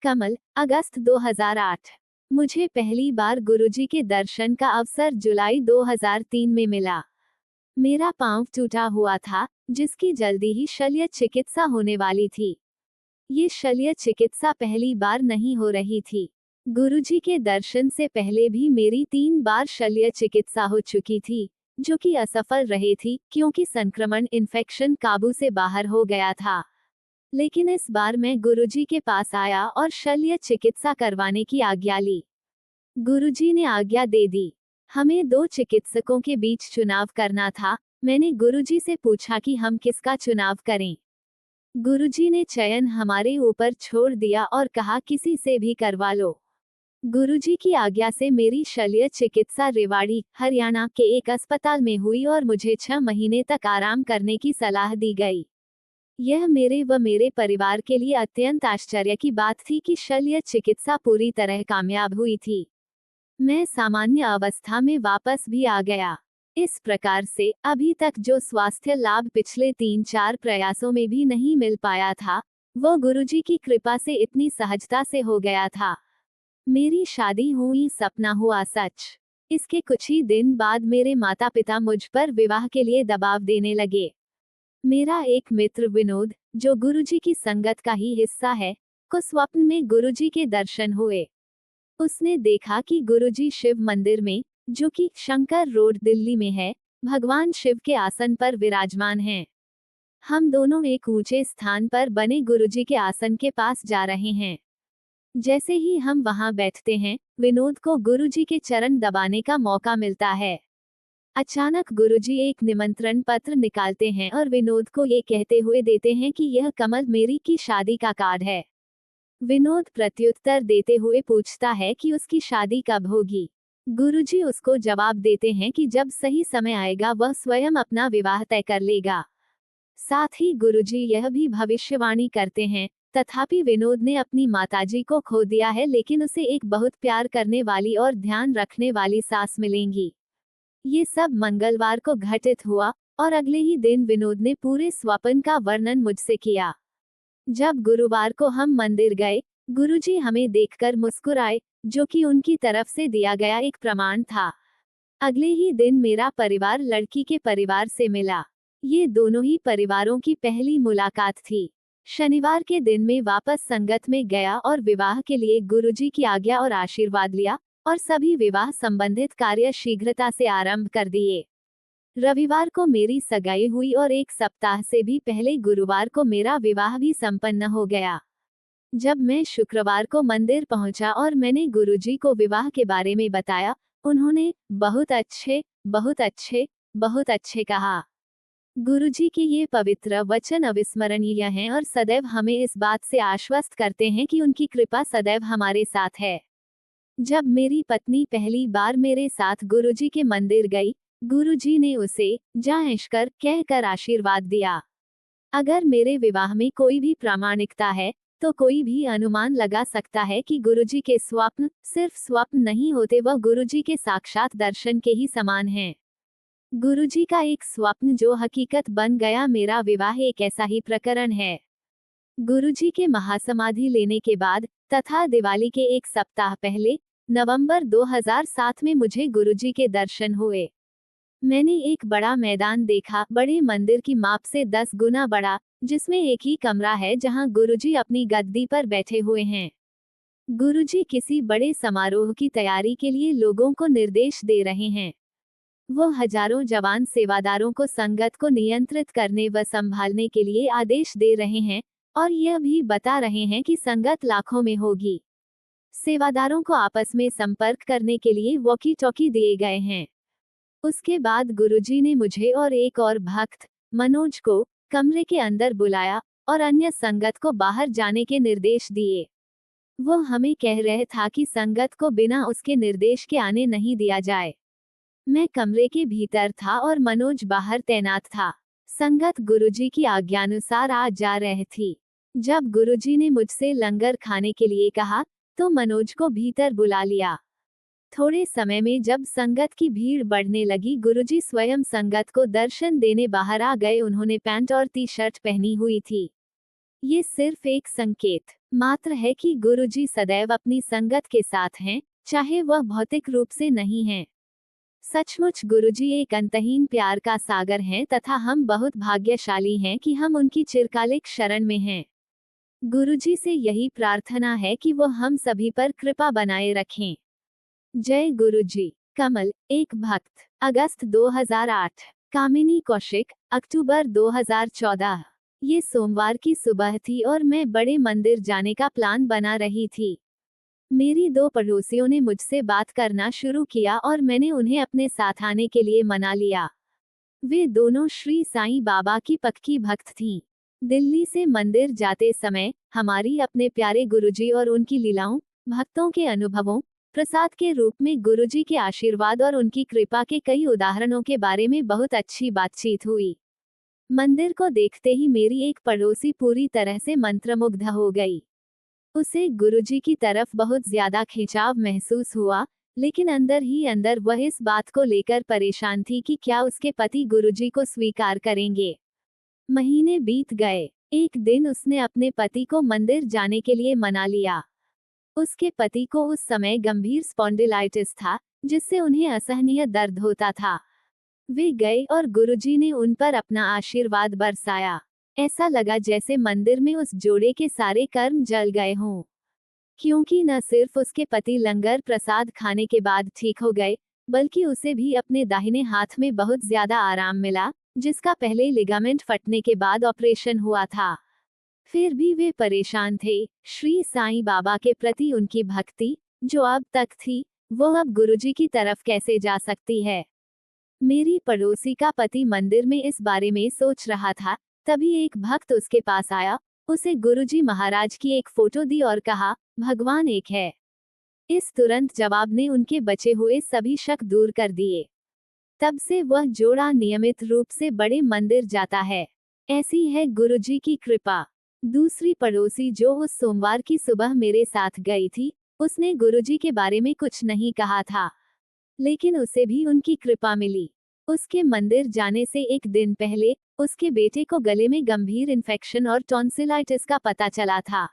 कमल, अगस्त 2008। मुझे पहली बार गुरुजी के दर्शन का अवसर जुलाई 2003 में मिला। मेरा पांव टूटा हुआ था, जिसकी जल्दी ही शल्य चिकित्सा होने वाली थी। ये शल्य चिकित्सा पहली बार नहीं हो रही थी। गुरुजी के दर्शन से पहले भी मेरी 3 बार शल्य चिकित्सा हो चुकी थी, जो कि असफल रही थी क्योंकि संक्रमण इन्फेक्शन काबू से बाहर हो गया था। लेकिन इस बार मैं गुरुजी के पास आया और शल्य चिकित्सा करवाने की आज्ञा ली। गुरुजी ने आज्ञा दे दी। हमें 2 चिकित्सकों के बीच चुनाव करना था। मैंने गुरुजी से पूछा कि हम किसका चुनाव करें। गुरुजी ने चयन हमारे ऊपर छोड़ दिया और कहा किसी से भी करवा लो। गुरुजी की आज्ञा से मेरी शल्य चिकित्सा रेवाड़ी, हरियाणा के एक अस्पताल में हुई और मुझे 6 महीने तक आराम करने की सलाह दी गई। यह मेरे व मेरे परिवार के लिए अत्यंत आश्चर्य की बात थी कि शल्य चिकित्सा पूरी तरह कामयाब हुई थी। मैं सामान्य अवस्था में वापस भी आ गया। इस प्रकार से अभी तक जो स्वास्थ्य लाभ पिछले 3-4 प्रयासों में भी नहीं मिल पाया था, वो गुरुजी की कृपा से इतनी सहजता से हो गया था। मेरी शादी हुई, सपना हुआ सच। इसके कुछ ही दिन बाद मेरे माता पिता मुझ पर विवाह के लिए दबाव देने लगे। मेरा एक मित्र विनोद, जो गुरुजी की संगत का ही हिस्सा है, को स्वप्न में गुरुजी के दर्शन हुए। उसने देखा कि गुरुजी शिव मंदिर में, जो कि शंकर रोड दिल्ली में है, भगवान शिव के आसन पर विराजमान हैं। हम दोनों एक ऊंचे स्थान पर बने गुरुजी के आसन के पास जा रहे हैं। जैसे ही हम वहां बैठते हैं, विनोद को गुरुजी के चरण दबाने का मौका मिलता है। अचानक गुरुजी एक निमंत्रण पत्र निकालते हैं और विनोद को ये कहते हुए देते हैं कि यह कमल मेरी की शादी का कार्ड है। विनोद प्रत्युत्तर देते हुए पूछता है कि उसकी शादी कब होगी। गुरुजी उसको जवाब देते हैं कि जब सही समय आएगा वह स्वयं अपना विवाह तय कर लेगा। साथ ही गुरुजी यह भी भविष्यवाणी करते हैं, तथापि विनोद ने अपनी माताजी को खो दिया है, लेकिन उसे एक बहुत प्यार करने वाली और ध्यान रखने वाली सास मिलेंगी। ये सब मंगलवार को घटित हुआ और अगले ही दिन विनोद ने पूरे स्वप्न का वर्णन मुझसे किया। जब गुरुवार को हम मंदिर गए, गुरुजी हमें देखकर मुस्कुराए, जो कि उनकी तरफ से दिया गया एक प्रमाण था। अगले ही दिन मेरा परिवार लड़की के परिवार से मिला। ये दोनों ही परिवारों की पहली मुलाकात थी। शनिवार के दिन में वापस संगत में गया और विवाह के लिए गुरुजी की आज्ञा और आशीर्वाद लिया और सभी विवाह संबंधित कार्य शीघ्रता से आरंभ कर दिए। रविवार को मेरी सगाई हुई और 1 सप्ताह से भी पहले गुरुवार को मेरा विवाह भी संपन्न हो गया। जब मैं शुक्रवार को मंदिर पहुंचा और मैंने गुरुजी को विवाह के बारे में बताया, उन्होंने बहुत अच्छे, बहुत अच्छे, बहुत अच्छे कहा। गुरुजी के ये पवित्र वचन अविस्मरणीय हैं और सदैव हमें इस बात से आश्वस्त करते हैं कि उनकी कृपा सदैव हमारे साथ है। जब मेरी पत्नी पहली बार मेरे साथ गुरुजी के मंदिर गई, गुरुजी ने उसे जा ऐशकर कहकर आशीर्वाद दिया। अगर मेरे विवाह में कोई भी प्रामाणिकता है, तो कोई भी अनुमान लगा सकता है कि गुरुजी के स्वप्न सिर्फ स्वप्न नहीं होते, वह गुरुजी के साक्षात दर्शन के ही समान हैं। गुरुजी का एक स्वप्न जो हकीकत बन गया, मेरा विवाह एक ऐसा ही प्रकरण है। गुरुजी के महासमाधि लेने के बाद तथा दिवाली के 1 सप्ताह पहले, नवंबर 2007 में मुझे गुरुजी के दर्शन हुए। मैंने एक बड़ा मैदान देखा, बड़े मंदिर की माप से 10 गुना बड़ा, जिसमें एक ही कमरा है जहां गुरुजी अपनी गद्दी पर बैठे हुए हैं। गुरुजी किसी बड़े समारोह की तैयारी के लिए लोगों को निर्देश दे रहे हैं। वो हजारों जवान सेवादारों को संगत को नियंत्रित करने व संभालने के लिए आदेश दे रहे हैं और यह भी बता रहे हैं कि संगत लाखों में होगी। सेवादारों को आपस में संपर्क करने के लिए वॉकी टॉकी दिए गए हैं। उसके बाद गुरुजी ने मुझे और एक और भक्त, मनोज को, कमरे के अंदर बुलाया और अन्य संगत को बाहर जाने के निर्देश दिए। वो हमें कह रहे था कि संगत को बिना उसके निर्देश के आने नहीं दिया जाए। मैं कमरे के भीतर था और मनोज बाहर तैनात था। संगत गुरुजी की आज्ञानुसार आ जा रही थी। जब गुरुजी ने मुझसे लंगर खाने के लिए कहा, तो मनोज को भीतर बुला लिया। थोड़े समय में जब संगत की भीड़ बढ़ने लगी, गुरुजी स्वयं संगत को दर्शन देने बाहर आ गए। उन्होंने पैंट और टी शर्ट पहनी हुई थी। ये सिर्फ एक संकेत मात्र है कि गुरुजी सदैव अपनी संगत के साथ हैं, चाहे वह भौतिक रूप से नहीं हैं। सचमुच गुरुजी एक अंतहीन प्यार का सागर हैं तथा हम बहुत भाग्यशाली हैं कि हम उनकी चिरकालिक शरण में हैं। गुरुजी से यही प्रार्थना है कि वो हम सभी पर कृपा बनाए रखें। जय गुरुजी। कमल, एक भक्त। अगस्त 2008। कामिनी कौशिक, अक्टूबर 2014। ये सोमवार की सुबह थी और मैं बड़े मंदिर जाने का प्लान बना रही थी। मेरी 2 पड़ोसियों ने मुझसे बात करना शुरू किया और मैंने उन्हें अपने साथ आने के लिए मना लिया। वे दोनों श्री साईं बाबा की पक्की भक्त थीं। दिल्ली से मंदिर जाते समय हमारी अपने प्यारे गुरुजी और उनकी लीलाओं, भक्तों के अनुभवों, प्रसाद के रूप में गुरुजी के आशीर्वाद और उनकी कृपा के कई उदाहरणों के बारे में बहुत अच्छी बातचीत हुई। मंदिर को देखते ही मेरी एक पड़ोसी पूरी तरह से मंत्रमुग्ध हो गई। उसे गुरुजी की तरफ बहुत ज्यादा खिंचाव महसूस हुआ, लेकिन अंदर ही अंदर वह इस बात को लेकर परेशान थी कि क्या उसके पति गुरुजी को स्वीकार करेंगे। महीने बीत गए। एक दिन उसने अपने पति को मंदिर जाने के लिए मना लिया। उसके पति को उस समय गंभीर स्पॉन्डिलाइटिस था, जिससे उन्हें असहनीय दर्द होता था। वे गए और गुरुजी ने उन पर अपना आशीर्वाद बरसाया। ऐसा लगा जैसे मंदिर में उस जोड़े के सारे कर्म जल गए हों। क्योंकि न सिर्फ उसके पति लंगर प्रसाद खाने के बाद ठीक हो गए, बल्कि उसे भी अपने दाहिने हाथ में बहुत ज्यादा आराम मिला, जिसका पहले लिगामेंट फटने के बाद ऑपरेशन हुआ था। फिर भी वे परेशान थे। श्री साईं बाबा के प्रति उनकी भक्ति, जो अब तक थी, वो अब गुरुजी की तरफ कैसे जा सकती है। मेरी पड़ोसी का पति मंदिर में इस बारे में सोच रहा था, तभी एक भक्त उसके पास आया, उसे गुरुजी महाराज की एक फोटो दी और कहा, भगवान एक है। इस तुरंत जवाब ने उनके बचे हुए सभी शक दूर कर दिए। तब से वह जोड़ा नियमित रूप से बड़े मंदिर जाता है। ऐसी है गुरुजी की कृपा। दूसरी पड़ोसी जो उस सोमवार की सुबह मेरे साथ गई थी, उसने गुरुजी के बारे में कुछ नहीं कहा था, लेकिन उसे भी उनकी कृपा मिली। उसके मंदिर जाने से एक दिन पहले उसके बेटे को गले में गंभीर इन्फेक्शन और टॉन्सिलाइटिस का पता चला था।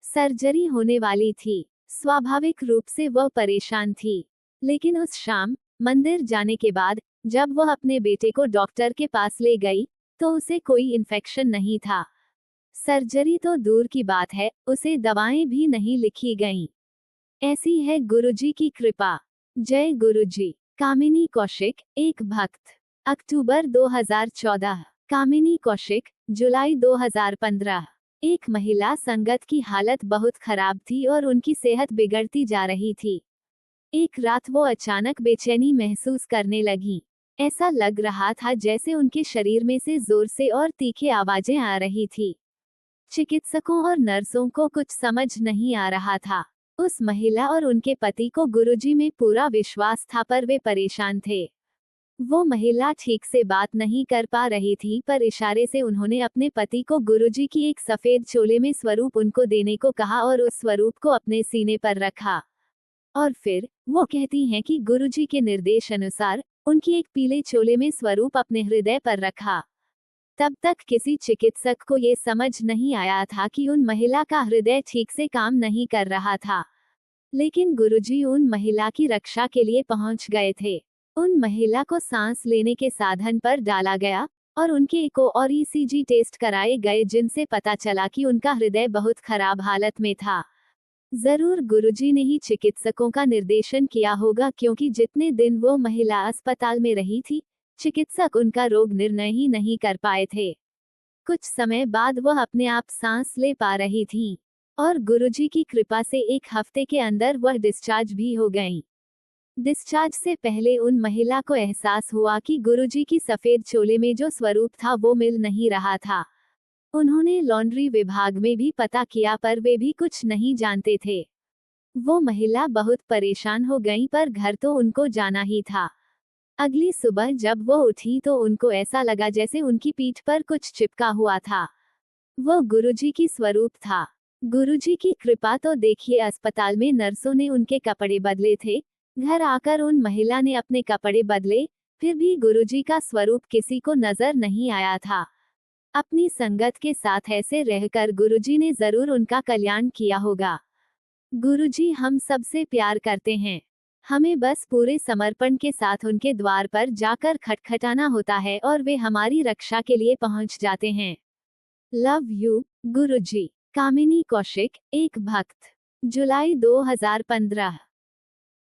सर्जरी होने वाली थी। स्वाभाविक रूप से वह परेशान थी, लेकिन उस शाम मंदिर जाने के बाद जब वह अपने बेटे को डॉक्टर के पास ले गई, तो उसे कोई इन्फेक्शन नहीं था। सर्जरी तो दूर की बात है, उसे दवाएं भी नहीं लिखी गईं। ऐसी है गुरुजी की कृपा। जय गुरुजी। कामिनी कौशिक, एक भक्त। अक्टूबर 2014। कामिनी कौशिक, जुलाई 2015। एक महिला संगत की हालत बहुत खराब थी और उनकी सेहत बिगड़ती जा रही थी। एक रात वो अचानक बेचैनी महसूस करने लगी। ऐसा लग रहा था जैसे उनके शरीर में से जोर से और तीखे आवाजें आ रही थी। चिकित्सकों और नर्सों को कुछ समझ नहीं आ रहा था। उस महिला और उनके पति को गुरुजी में पूरा विश्वास था, पर वे परेशान थे। वो महिला ठीक से बात नहीं कर पा रही थी, पर इशारे से उन्होंने अपने पति को गुरुजी की एक सफेद चोले में स्वरूप उनको देने को कहा और उस स्वरूप को अपने सीने पर रखा। और फिर वो कहती हैं कि गुरुजी के निर्देश अनुसार उनकी एक पीले चोले में स्वरूप अपने हृदय पर रखा। तब तक किसी चिकित्सक को ये समझ नहीं आया था कि उन महिला का हृदय ठीक से काम नहीं कर रहा था, लेकिन गुरुजी उन महिला की रक्षा के लिए पहुंच गए थे। उन महिला को सांस लेने के साधन पर डाला गया और उनके इको और ईसीजी टेस्ट कराए गए, जिनसे पता चला कि उनका हृदय बहुत खराब हालत में था। जरूर गुरुजी ने ही चिकित्सकों का निर्देशन किया होगा, क्योंकि जितने दिन वो महिला अस्पताल में रही थी, चिकित्सक उनका रोग निर्णय ही नहीं कर पाए थे। कुछ समय बाद वह अपने आप सांस ले पा रही थीं, और गुरुजी की कृपा से एक हफ्ते के अंदर वह डिस्चार्ज भी हो गईं। डिस्चार्ज से पहले उन महिला को एहसास हुआ कि गुरुजी की सफेद चोले में जो स्वरूप था वो मिल नहीं रहा था। उन्होंने लॉन्ड्री विभाग में भी पता किया, पर वे भी कुछ नहीं जानते थे। वो महिला बहुत परेशान हो गई, पर घर तो उनको जाना ही था। अगली सुबह जब वो उठी तो उनको ऐसा लगा जैसे उनकी पीठ पर कुछ चिपका हुआ था। वो गुरुजी की स्वरूप था। गुरुजी की कृपा तो देखिए, अस्पताल में नर्सों ने उनके कपड़े बदले थे, घर आकर उन महिला ने अपने कपड़े बदले, फिर भी गुरुजी का स्वरूप किसी को नजर नहीं आया था। अपनी संगत के साथ ऐसे रहकर गुरुजी ने जरूर उनका कल्याण किया होगा। गुरुजी हम सबसे प्यार करते हैं। हमें बस पूरे समर्पण के साथ उनके द्वार पर जाकर खटखटाना होता है और वे हमारी रक्षा के लिए पहुंच जाते हैं। लव यू गुरुजी। कामिनी कौशिक, एक भक्त। जुलाई 2015।